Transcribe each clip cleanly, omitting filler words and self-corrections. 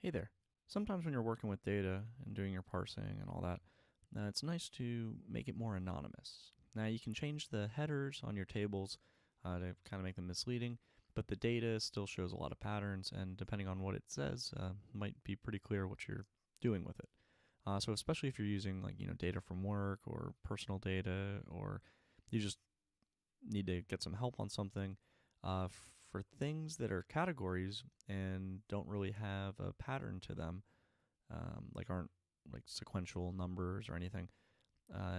Hey there. Sometimes when you're working with data and doing your parsing and all that, it's nice to make it more anonymous. Now, you can change the headers on your tables to kind of make them misleading, but the data still shows a lot of patterns, and depending on what it says, might be pretty clear what you're doing with it. So, especially if you're using data from work or personal data, or you just need to get some help on something, for things that are categories and don't really have a pattern to them, like aren't like sequential numbers or anything,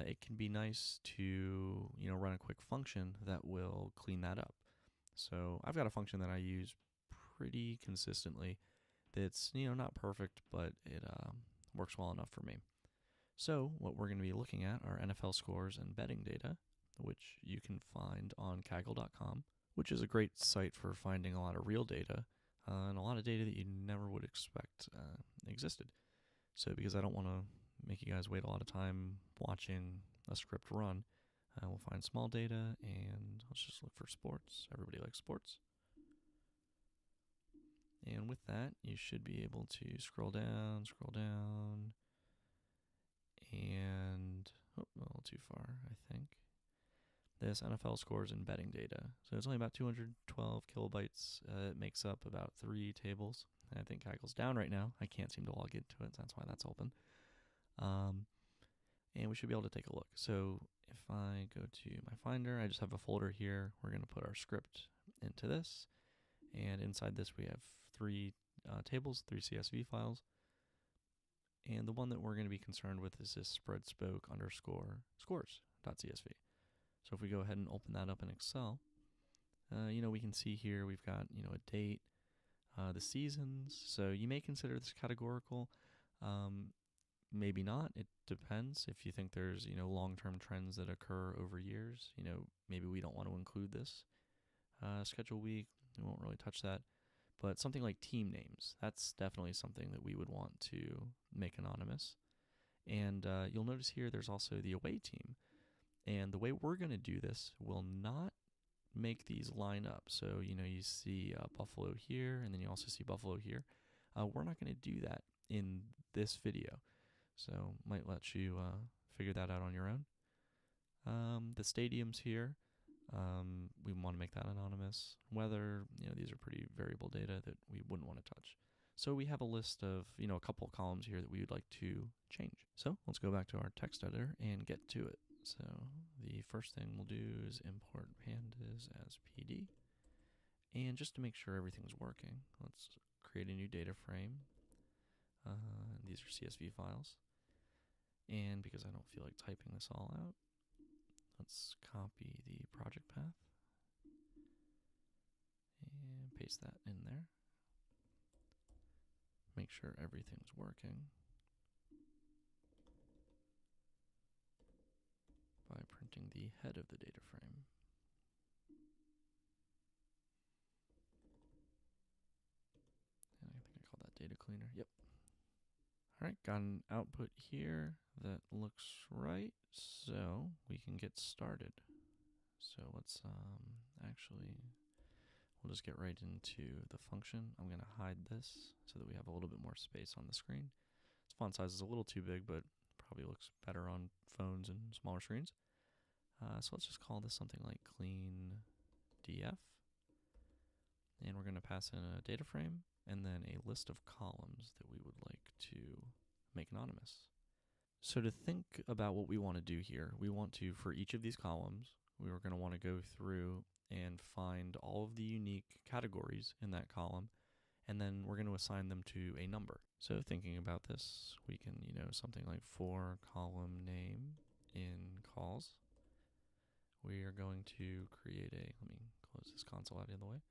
it can be nice to run a quick function that will clean that up. So I've got a function that I use pretty consistently that's not perfect, but it works well enough for me. So what we're going to be looking at are NFL scores and betting data, which you can find on kaggle.com, which is a great site for finding a lot of real data and a lot of data that you never would expect existed. So because I don't want to make you guys wait a lot of time watching a script run, we'll find small data and let's just look for sports. Everybody likes sports. And with that, you should be able to scroll down, and a little too far, I think. This NFL scores and betting data. So it's only about 212 kilobytes. It makes up about 3 tables. And I think Kaggle's down right now. I can't seem to log into it. That's why that's open. And we should be able to take a look. So if I go to my Finder, I just have a folder here. We're going to put our script into this. And inside this, we have 3 tables, 3 CSV files. And the one that we're going to be concerned with is this spreadspoke underscore scores.csv. So if we go ahead and open that up in Excel, we can see here we've got, a date, the seasons. So you may consider this categorical. Maybe not. It depends. If you think there's, long-term trends that occur over years, maybe we don't want to include this. Schedule week, we won't really touch that. But something like team names, that's definitely something that we would want to make anonymous. And you'll notice here there's also the away team. And the way we're going to do this will not make these line up. So, you see Buffalo here, and then you also see Buffalo here. We're not going to do that in this video. So, might let you figure that out on your own. The stadiums here, we want to make that anonymous. Weather, these are pretty variable data that we wouldn't want to touch. So we have a list of, a couple of columns here that we would like to change. So let's go back to our text editor and get to it. So the first thing we'll do is import pandas as PD. And just to make sure everything's working, let's create a new data frame. These are CSV files. And because I don't feel like typing this all out, let's copy the project path and paste that in there. Make sure everything's working by printing the head of the data frame. And I think I called that data cleaner. Yep. All right, got an output here that looks right, so we can get started. So let's we'll just get right into the function. I'm going to hide this so that we have a little bit more space on the screen. This font size is a little too big, but probably looks better on phones and smaller screens. So let's just call this something like clean df. And we're going to pass in a data frame and then a list of columns that we would like to make anonymous. So to think about what we want to do here, we want to, for each of these columns, we were going to want to go through and find all of the unique categories in that column, and then we're going to assign them to a number. So thinking about this, we can, something like for column name in calls, we are going to create let me close this console out of the way.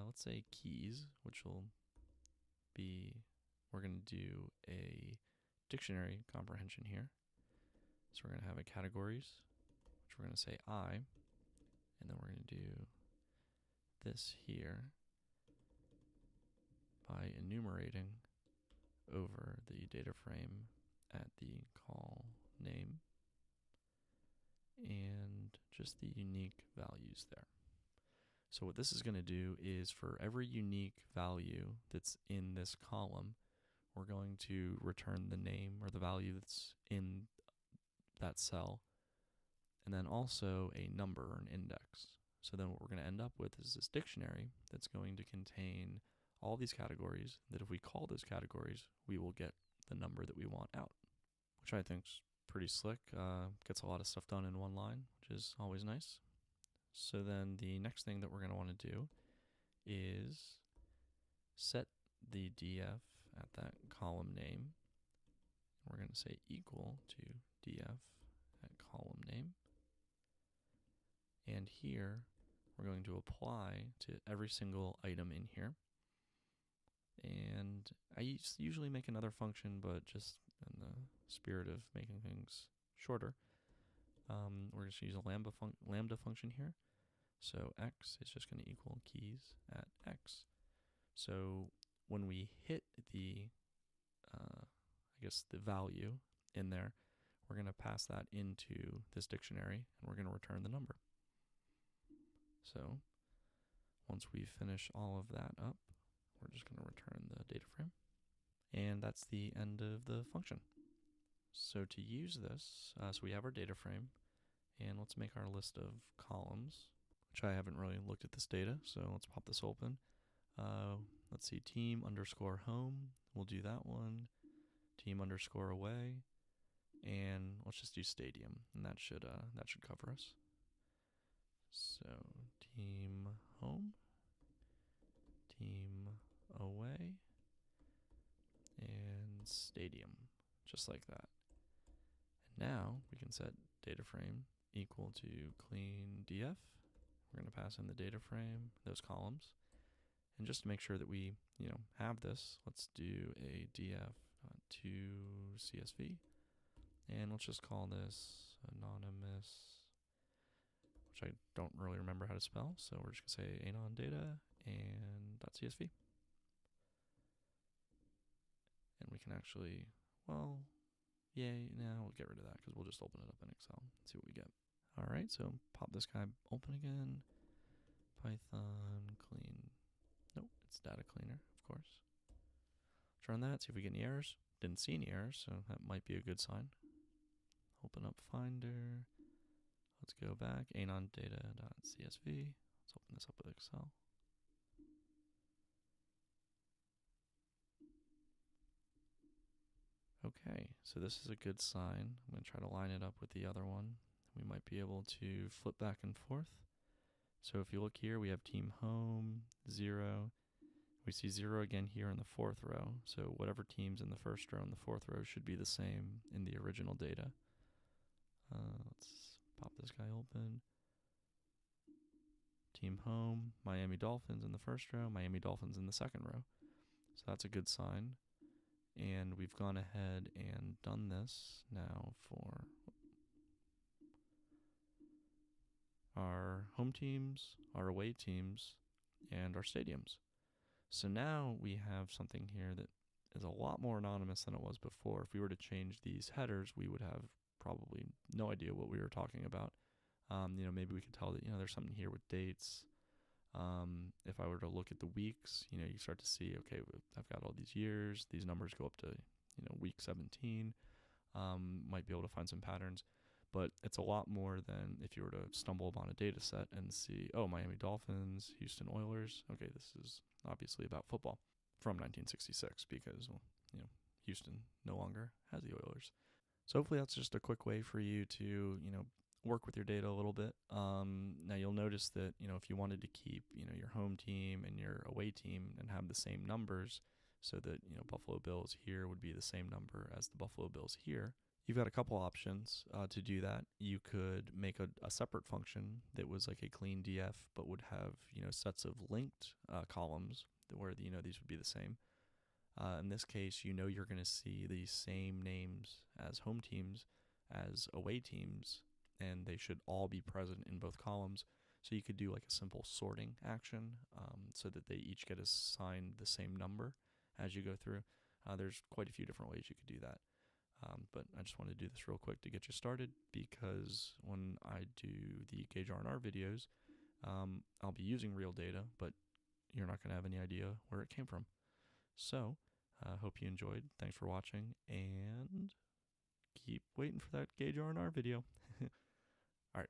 Let's say keys, which will be, we're going to do a dictionary comprehension here. So we're going to have a categories, which we're going to say I, and then we're going to do this here by enumerating over the data frame at the call name and just the unique values there. So what this is going to do is for every unique value that's in this column, we're going to return the name or the value that's in that cell, and then also a number or an index. So then what we're going to end up with is this dictionary that's going to contain all these categories that if we call those categories, we will get the number that we want out, which I think is pretty slick. Gets a lot of stuff done in one line, which is always nice. So then the next thing that we're going to want to do is set the df at that column name. We're going to say equal to df at column name. And here, we're going to apply to every single item in here. And I usually make another function, but just in the spirit of making things shorter, we're just going to use a lambda function here. So x is just going to equal keys at x. So when we hit the, the value in there, we're going to pass that into this dictionary, and we're going to return the number. So once we finish all of that up, we're just going to return the data frame. And that's the end of the function. So to use this, so we have our data frame, and let's make our list of columns, which I haven't really looked at this data, so let's pop this open. Let's see, team underscore home, we'll do that one, team underscore away, and let's just do stadium, and that should cover us. So team home, team away, and stadium, just like that. And now we can set data frame equal to clean df. We're going to pass in the data frame, those columns. And just to make sure that we, have this, let's do a df to CSV. And let's just call this anonymous, which I don't really remember how to spell, so we're just going to say anon data and .csv. And we can actually, we'll get rid of that because we'll just open it up in Excel and see what we get. All right, so pop this guy open again. Python clean. Nope, it's data cleaner, of course. Try that, see if we get any errors. Didn't see any errors, so that might be a good sign. Open up Finder. Let's go back, anondata.csv. Let's open this up with Excel. Okay, so this is a good sign. I'm going to try to line it up with the other one. We might be able to flip back and forth. So if you look here, we have team home, 0. We see 0 again here in the 4th row. So whatever team's in the 1st row and the 4th row should be the same in the original data. Let's pop this guy open. Team home, Miami Dolphins in the 1st row, Miami Dolphins in the 2nd row. So that's a good sign. And we've gone ahead and done this now for our home teams, our away teams, and our stadiums. So now we have something here that is a lot more anonymous than it was before. If we were to change these headers, we would have probably no idea what we were talking about. Maybe we could tell that, there's something here with dates. If I were to look at the weeks, you start to see, okay, I've got all these years. These numbers go up to, week 17. Might be able to find some patterns. But it's a lot more than if you were to stumble upon a data set and see, oh, Miami Dolphins, Houston Oilers. Okay, this is obviously about football from 1966 because, Houston no longer has the Oilers. So hopefully that's just a quick way for you to, work with your data a little bit. Now you'll notice that, if you wanted to keep, your home team and your away team and have the same numbers so that, Buffalo Bills here would be the same number as the Buffalo Bills here, you've got a couple options to do that. You could make a separate function that was like a clean df, but would have, sets of linked columns where, these would be the same. In this case, you're going to see the same names as home teams as away teams, and they should all be present in both columns. So you could do like a simple sorting action so that they each get assigned the same number as you go through. There's quite a few different ways you could do that. But I just wanted to do this real quick to get you started, because when I do the Gauge R&R videos, I'll be using real data, but you're not going to have any idea where it came from. So, hope you enjoyed. Thanks for watching, and keep waiting for that Gauge R&R video. All right.